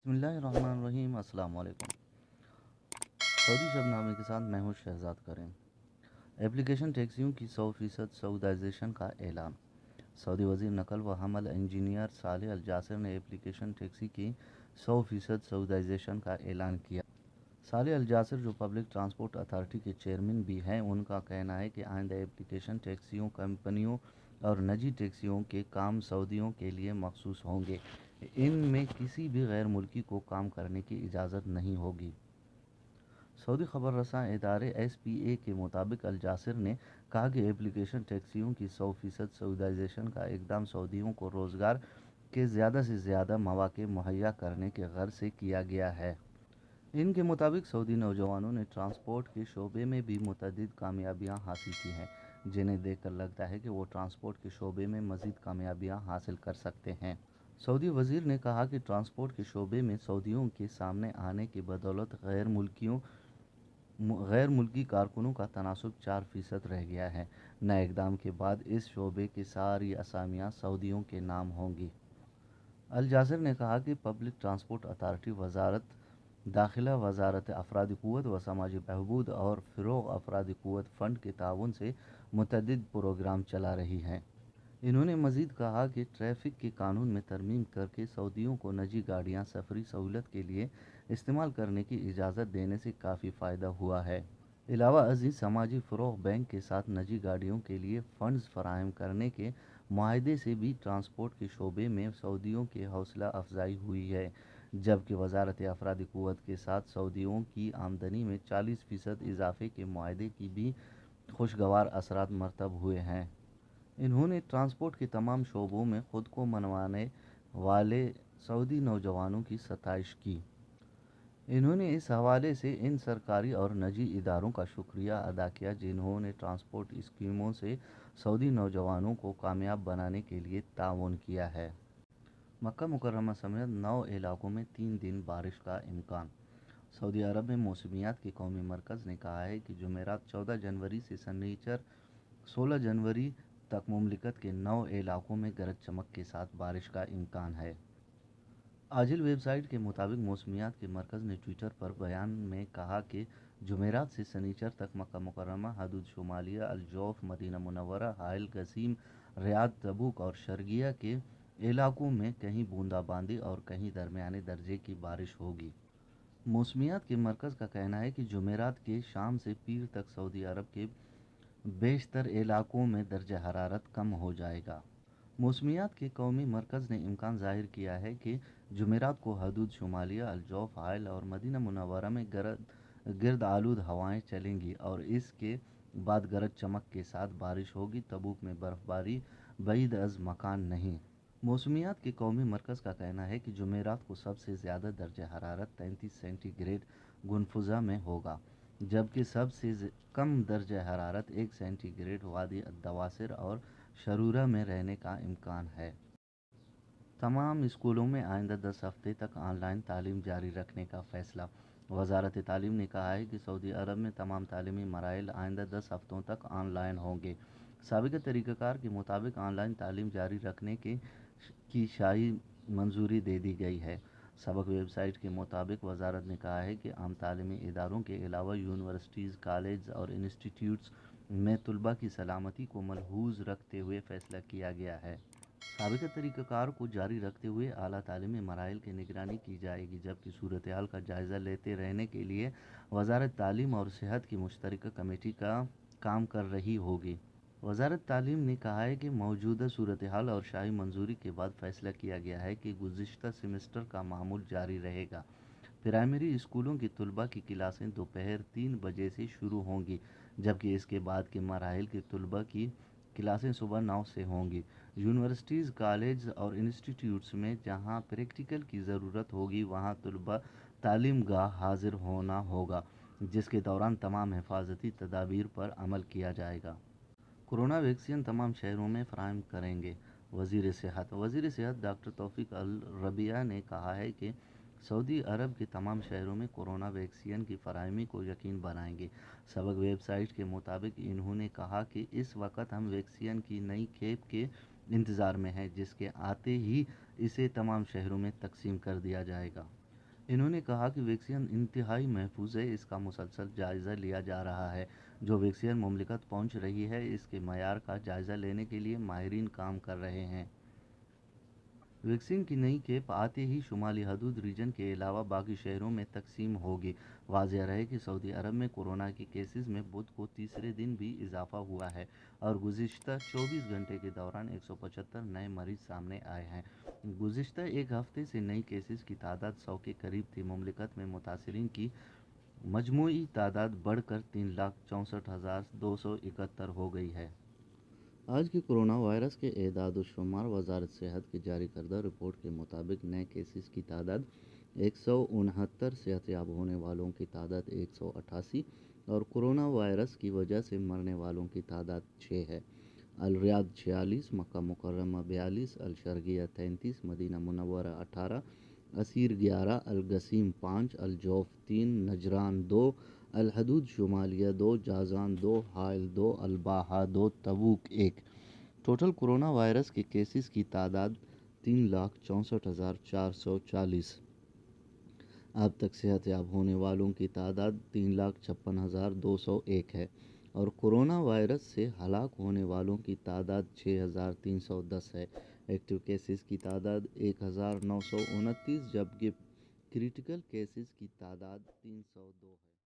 बिस्मिल्लाहिर्रहमानिर्रहीम। अस्सलाम वालेकुम। सऊदी शबनामे के साथ मैं हूँ शहजाद करें। एप्लीकेशन टैक्सियों की 100% सऊदाइजेशन का ऐलान। सऊदी वज़ीर नकल व हमल इंजीनियर सालेह अल जासिर ने एप्लीकेशन टैक्सी की 100% सऊदाइजेशन का ऐलान किया। सालेह अल जासिर, जो पब्लिक ट्रांसपोर्ट अथॉरिटी के चेयरमैन भी हैं, उनका कहना है कि आइंदा एप्लीकेशन टैक्सियों कंपनियों और निजी टैक्सियों के काम सऊदियों के लिए मखसूस होंगे। इनमें किसी भी गैर मुल्की को काम करने की इजाज़त नहीं होगी। सऊदी खबर रसां इदारे SPA के मुताबिक अल जासिर ने कहा कि एप्लीकेशन टैक्सियों की 100% सऊदाइजेशन का इक़दाम सऊदियों को रोज़गार के ज़्यादा से ज़्यादा मौक़े मुहैया करने के गर्ज से किया गया है। इनके मुताबिक सऊदी नौजवानों ने ट्रांसपोर्ट के शोबे में भी मुतअद्दिद कामयाबियाँ हासिल की हैं, जिन्हें देखकर लगता है कि वो ट्रांसपोर्ट के शोबे में मज़ीद कामयाबियाँ हासिल कर सकते हैं। सऊदी वज़ीर ने कहा कि ट्रांसपोर्ट के शोबे में सऊदियों के सामने आने की बदौलत गैर मुल्की कारकुनों का तनासुब 4% रह गया है। नए इक़दाम के बाद इस शोबे की सारी असामियाँ सऊदियों के नाम होंगी। अल जासिर ने कहा कि पब्लिक ट्रांसपोर्ट अथॉरिटी, वज़ारत दाखिला, वज़ारत अफरादी क़ुव्वत व समाजी बहबूद और फ़रोग़ अफरादी क़ुव्वत फ़ंड के ताउन से मुतअद्दिद प्रोग्राम चला रही हैं। इन्होंने मज़ीद कहा कि ट्रैफ़िक के कानून में तरमीम करके सऊदियों को निजी गाड़ियाँ सफ़री सहूलत के लिए इस्तेमाल करने की इजाज़त देने से काफ़ी फ़ायदा हुआ है। इलावा अज़ीज़, समाजी फ़रोग़ बैंक के साथ निजी गाड़ियों के लिए फ़ंड्स फ़राहम करने के मुआहदे से भी ट्रांसपोर्ट के शोबे में सऊदियों की हौसला अफजाई हुई है, जबकि वज़ारत अफरादी क़ुव्वत के साथ सऊदियों की आमदनी में 40% इजाफ़े के मुआहदे की भी खुशगवार असरात मरतब हुए हैं। इन्होंने ट्रांसपोर्ट के तमाम शोबों में खुद को मनवाने वाले सऊदी नौजवानों की सताइश की। इन्होंने इस हवाले से इन सरकारी और निजी इदारों का शुक्रिया अदा किया, जिन्होंने ट्रांसपोर्ट स्कीमों से सऊदी नौजवानों को कामयाब बनाने के लिए ताउन किया है। मक्का मुकर्रमा समेत 9 इलाकों में 3 दिन बारिश का इम्कान। सऊदी अरब में मौसमियात के कौमी मरकज़ ने कहा है कि जुमेरात 14 जनवरी से सनीचर 16 जनवरी तक मुमलिकत के 9 इलाकों में गरज चमक के साथ बारिश का इम्कान है। आजिल वेबसाइट के मुताबिक मौसमियात के मरकज़ ने ट्विटर पर बयान में कहा कि जुमेरात से सनीचर तक मक्का मुकर्रमा, हदूद शुमालिया, अल जौफ, मदीना मुनव्वरा, हाइल, गसीम, रियाद, तबूक और शर्गिया के इलाकों में कहीं बूंदाबांदी और कहीं दरमियाने दर्जे की बारिश होगी। मौसमियात के मरकज़ का कहना है कि जुमेरात के शाम से पीर तक सऊदी अरब के बेशतर इलाकों में दर्जा हरारत कम हो जाएगा। मौसमियात के कौमी मरकज़ ने इम्कान ज़ाहिर किया है कि जुमेरात को हदूद शुमालिया, अल जौफ, हाइल और मदीना मुनव्वरा में गिरद आलूद हवाएँ चलेंगी और इसके बाद गरज चमक के साथ बारिश होगी। तबूक में बर्फ़बारी बईद अज़ मकान नहीं। मौसमियात के कौमी मरकज़ का कहना है कि जुमेरात को सबसे ज़्यादा दर्जा हरारत 33 सेंटीग्रेड गुनफुज़ा में होगा, जबकि सबसे कम दर्जा हरारत 1 सेंटीग्रेड वादी अद-दवासिर और शरूरा में रहने का इम्कान है। तमाम स्कूलों में आइंदा 10 हफ्ते तक ऑनलाइन तालीम जारी रखने का फ़ैसला। वज़ारत तालीम ने कहा है कि सऊदी अरब में तमाम तालीमी मराइल आइंदा 10 हफ्तों तक ऑनलाइन होंगे। साबिक़ तरीक़ाकार के मुताबिक ऑनलाइन तालीम जारी रखने की शाही मंजूरी दे दी गई है। सबक वेबसाइट के मुताबिक वज़ारत ने कहा है कि आम तालीमी इदारों के अलावा यूनिवर्सिटीज़, कॉलेज और इंस्टीट्यूट्स में तलबा की सलामती को मलहूज़ रखते हुए फ़ैसला किया गया है। साबिक़ तरीक़ाकार को जारी रखते हुए आला तालीमी मराइल की निगरानी की जाएगी, जबकि सूरत हाल का जायज़ा लेते रहने के लिए वज़ारत तालीम और सेहत की मुश्तरका कमेटी का काम कर रही होगी। वज़ारत तालीम ने कहा है कि मौजूदा सूरत हाल और शाही मंजूरी के बाद फ़ैसला किया गया है कि गुज़िश्ता सेमेस्टर का मामूल जारी रहेगा। प्राइमरी स्कूलों के तलबा की क्लासें दोपहर 3 बजे से शुरू होंगी, जबकि इसके बाद के मराहिल के तलबा की क्लासें सुबह 9 से होंगी। यूनिवर्सिटीज़, कॉलेज और इंस्टीट्यूट्स में जहां प्रैक्टिकल की ज़रूरत होगी, वहां तलबा तालीम गाह हाजिर होना होगा, जिसके दौरान तमाम हिफाजती तदाबीर पर अमल किया जाएगा। कोरोना वैक्सीन तमाम शहरों में फ़राहम करेंगे वज़ीर सेहत डॉक्टर तौफ़ीक अल रबिया ने कहा है कि सऊदी अरब के तमाम शहरों में कोरोना वैक्सीन की फ़राहमी को यकीन बनाएंगे। सबक वेबसाइट के मुताबिक इन्होंने कहा कि इस वक्त हम वैक्सीन की नई खेप के इंतज़ार में हैं, जिसके आते ही इसे तमाम शहरों में तकसीम कर दिया जाएगा। انہوں نے کہا کہ ویکسین انتہائی محفوظ ہے، اس کا مسلسل جائزہ لیا جا رہا ہے۔ جو ویکسین مملکت پہنچ رہی ہے، اس کے معیار کا جائزہ لینے کے لیے ماہرین کام کر رہے ہیں۔ ویکسین کی نئی کھیپ آتے ہی شمالی حدود ریجن کے علاوہ باقی شہروں میں تقسیم ہوگی۔ واضح رہے کہ سعودی عرب میں کورونا کے کیسز میں بدھ کو تیسرے دن بھی اضافہ ہوا ہے اور گزشتہ 24 گھنٹے کے دوران 175 نئے مریض سامنے آئے ہیں۔ گزشتہ ایک ہفتے سے نئی کیسز کی تعداد 100 کے قریب تھی۔ مملکت میں متاثرین کی مجموعی تعداد بڑھ کر 3,64,271 ہو گئی ہے۔ آج کے کورونا وائرس کے اعداد و شمار وزارت صحت کی جاری کردہ رپورٹ کے مطابق نئے کیسز کی تعداد 169، صحت یاب ہونے والوں کی تعداد 188 اور کورونا وائرس کی وجہ سے مرنے والوں کی تعداد 6 ہے۔ الریاض 46، مکہ مکرمہ 42، الشرقیہ 33، مدینہ منورہ 18، عسیر 11، القصیم 5، الجوف 3، نجران 2، الحدود شمالیہ 2، جازان 2، حائل 2، الباحہ 2، تبوک 1۔ ٹوٹل کورونا وائرس کے کیسز کی تعداد 3,64,440۔ اب تک صحت یاب ہونے والوں کی تعداد 3,56,201 ہے اور کورونا وائرس سے ہلاک ہونے والوں کی تعداد 6,310 ہے۔ ایکٹیو کیسز کی تعداد 1,929 جبکہ کریٹیکل کیسز کی تعداد 302 ہے۔